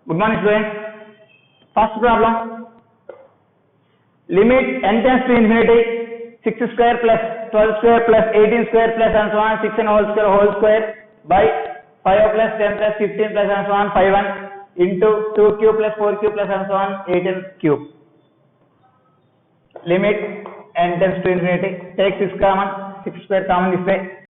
Good morning, students. First problem. Limit n tends to infinity 6 square plus 12 square plus 18 square plus and so on 6 and whole square by 5 plus 10 plus 15 plus and so on 5 1 into 2 cube plus 4 cube plus and so on 18 cube. Limit n tends to infinity. Take 6 common, 6 square common this way.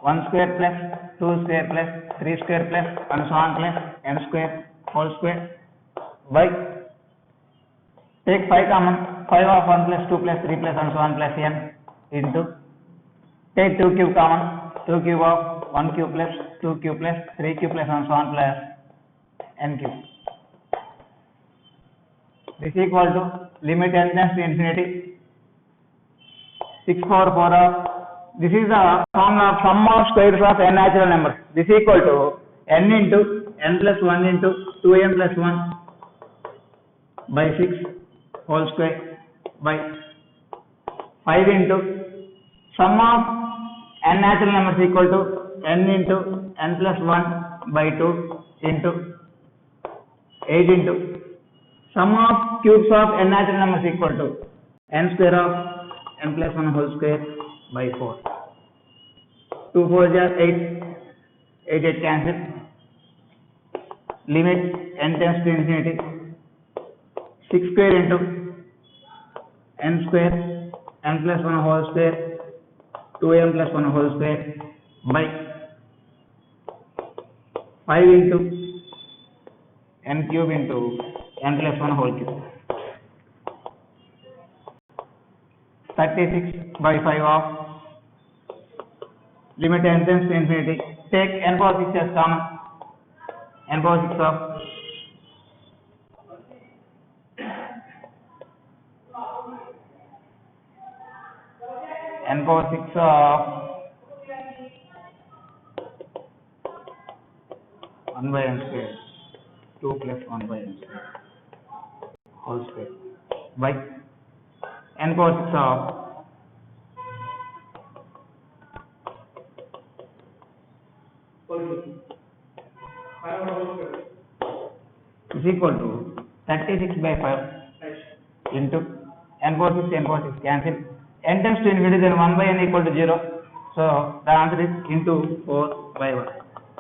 1 square plus 2 square plus 3 square plus and so on plus n square whole square by take 5 common, 5 of 1 plus 2 plus 3 plus and so on plus n into take 2 cube common, 2 cube of 1 cube plus 2 cube plus 3 cube plus and so on plus n cube. This is equal to limit n tends to infinity 6 power 4 of this is the sum of squares of n natural numbers. This is equal to n into n plus 1 into 2n plus 1 by 6 whole square by 5 into sum of n natural numbers equal to n into n plus 1 by 2 into 8 into sum of cubes of n natural numbers equal to n square of n plus 1 whole square by 4. 2 4 are 8, 8 cancel. Limit n tends to infinity 6 square into n square n plus 1 whole square 2n plus 1 whole square by 5 into n cube into n plus 1 whole cube. 36 by 5 of limit n tends to infinity. Take n power 6 as common. N power 6 of n power 6 of 1 by n square 2 plus 1 by n square whole square by n power 6 of is equal to 36 by 5 into n power 6 cancel. N tends to infinity, then 1 by n equal to 0. So the answer is into 4 by 1.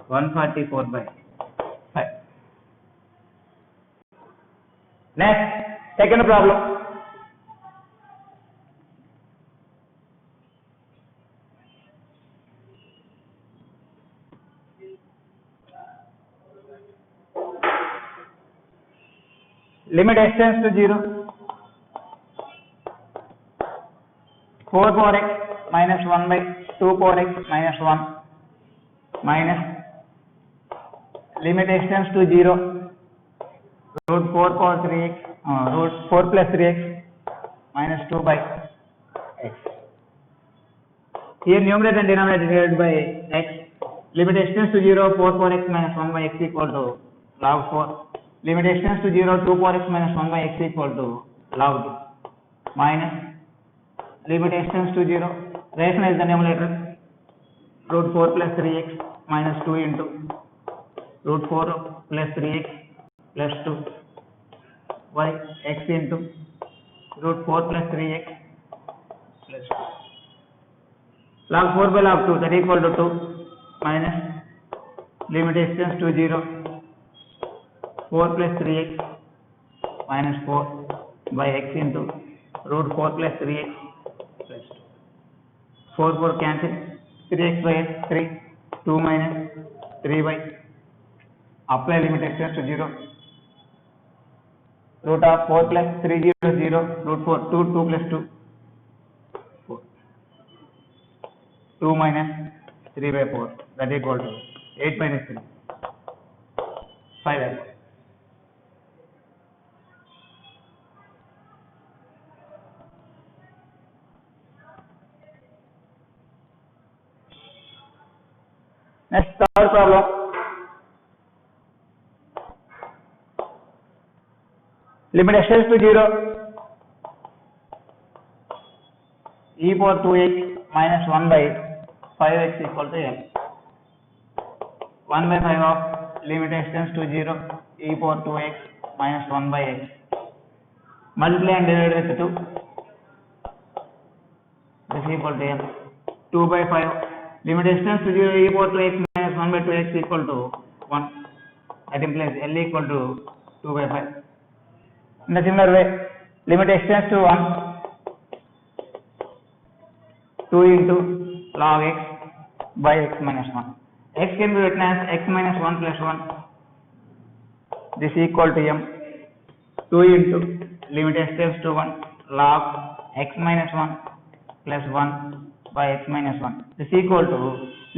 144 by 5. Next, second problem. Limit x tends to 0. 4 power x minus 1 by 2 power x minus 1 minus limit x tends to 0 root 4 power 3x root 4 plus 3x minus 2 by x. Here numerator and denominator divided by x. Limit x tends to 0 4 power x minus 1 by x equal to log 4. Limit x tends to 0 2 power x minus 1 by x equal to log 2 minus limit x tends to 0 rationalize the numerator root 4 plus 3x minus 2 into root 4 plus 3x plus 2 by x into root 4 plus 3x plus 2 log 4 by log 2 that equal to 2 minus limit x tends to 0 4 plus 3x minus 4 by x into root 4 plus 3x plus 2. 4 4 cancel. 3x by x 3. 2 minus 3 by apply limit x tends to 0. Root of 4 plus 3 0 0 root 4 2 2 plus 2 4. 2 minus 3 by 4 that equal to 8 minus 3 5. Next, third problem. Limit x tends to 0 e power 2x minus 1 by 5x equal to m. 1 by 5 of limit x tends to 0 e power 2x minus 1 by x. Multiply and divide with 2. This is equal to m. 2 by 5 limit x tends to 0 e power 2x minus 1 by 2x equal to 1. That implies L equal to 2 by 5. In a similar way, limit x tends to 1, 2 into log x by x minus 1. X can be written as x minus 1 plus 1. This is equal to m. 2 into limit x tends to 1 log x minus 1 plus 1 by x minus 1. This is equal to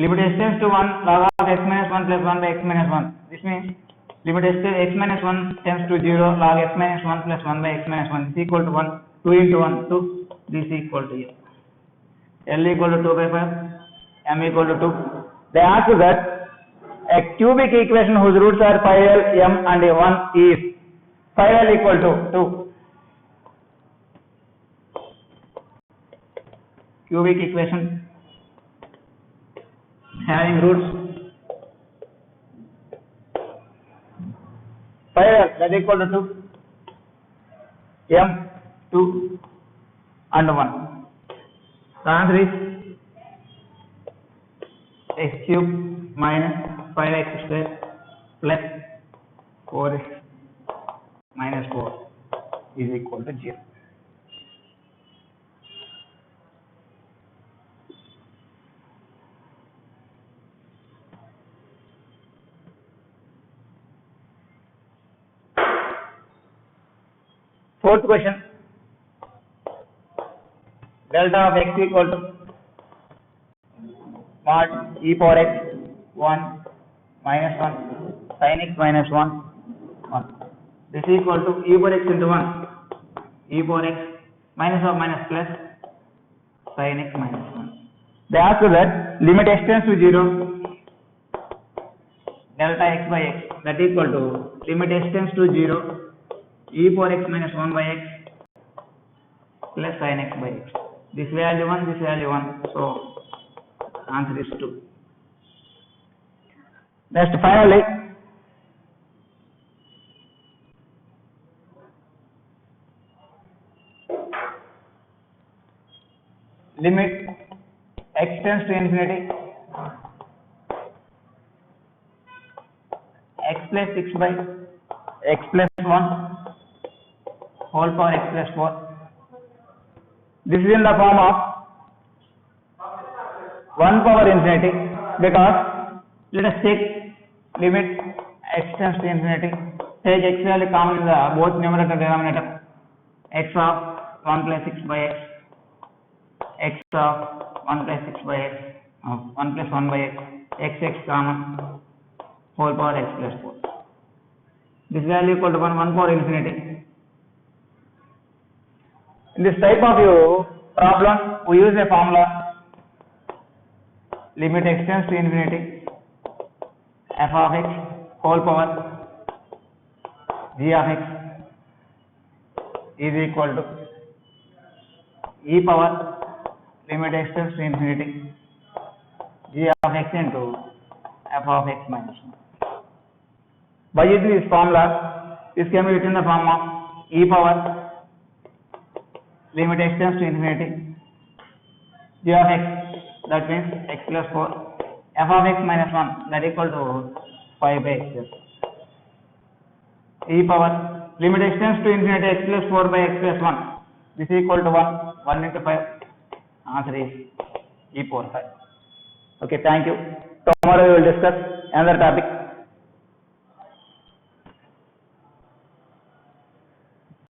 limit x tends to 1 log of x minus 1 plus 1 by x minus 1. This means limit x minus 1 tends to 0 log x minus 1 plus 1 by x minus 1. This is equal to 1. 2 into 1, 2. This is equal to m. L equal to 2 by 5, m equal to 2. They ask that a cubic equation whose roots are 5l, m and 1 is 5l equal to 2. Cubic equation having roots 5l, that is equal to 2, m 2 and 1. The answer is x cube minus 5x square plus 4x minus 4 is equal to 0. Fourth question. Delta of x equal to mod e power x 1 minus 1 sin x minus 1 1. This is equal to e power x into 1 e power x minus or minus plus sin x minus 1. They ask that limit x tends to 0 delta x by x, that is equal to limit x tends to 0 e power x minus 1 by x plus sin x by x. This value 1, this value 1, so answer is 2. Next, finally, limit x tends to infinity x plus 6 by x plus 1 whole power x plus 4. This is in the form of 1 power infinity, because let us take limit x tends to infinity. Take x value common in the both numerator and denominator. X of 1 plus 6 by x, x of 1 plus 6 by x, 1 plus 1 by x, x common, whole power x plus 4. This value equal to 1 power infinity. In this type of problem, we use a formula limit x tends to infinity f of x whole power g of x is equal to e power limit x tends to infinity g of x into f of x minus 1. By using this formula, this can be written in the form of e power limit x tends to infinity g of x, that means x plus 4 f of x minus 1, that equal to 5 by x e power limit x tends to infinity x plus 4 by x plus 1. This is equal to 1 into 5. Answer is e power 5. Okay, thank you. Tomorrow we will discuss another topic.